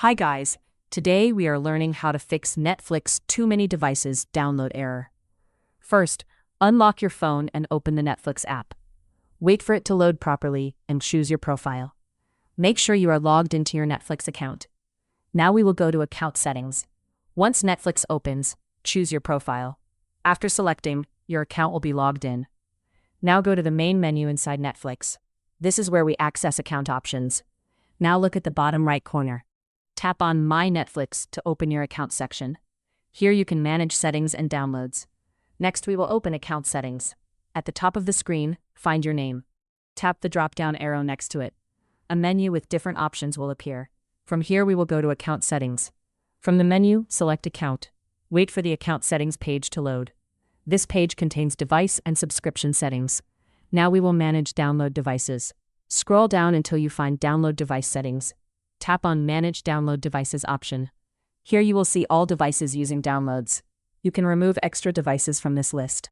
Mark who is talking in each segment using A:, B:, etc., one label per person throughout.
A: Hi guys, today we are learning how to fix Netflix too many devices download error. First, unlock your phone and open the Netflix app. Wait for it to load properly and choose your profile. Make sure you are logged into your Netflix account. Now we will go to Account Settings. Once Netflix opens, choose your profile. After selecting, your account will be logged in. Now go to the main menu inside Netflix. This is where we access account options. Now look at the bottom right corner. Tap on My Netflix to open your account section. Here you can manage settings and downloads. Next we will open Account Settings. At the top of the screen, find your name. Tap the drop-down arrow next to it. A menu with different options will appear. From here we will go to Account Settings. From the menu, select Account. Wait for the Account Settings page to load. This page contains device and subscription settings. Now we will manage download devices. Scroll down until you find Download Device Settings. Tap on Manage Download Devices option. Here you will see all devices using downloads. You can remove extra devices from this list.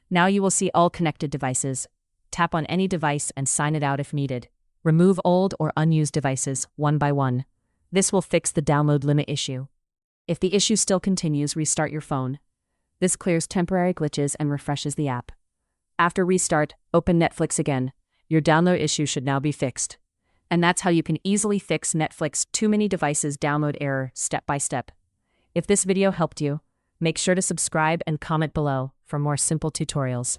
A: Now you will see all connected devices. Tap on any device and sign it out if needed. Remove old or unused devices one by one. This will fix the download limit issue. If the issue still continues, restart your phone. This clears temporary glitches and refreshes the app. After restart, open Netflix again. Your download issue should now be fixed. And that's how you can easily fix Netflix too many devices download error step by step. If this video helped you, make sure to subscribe and comment below for more simple tutorials.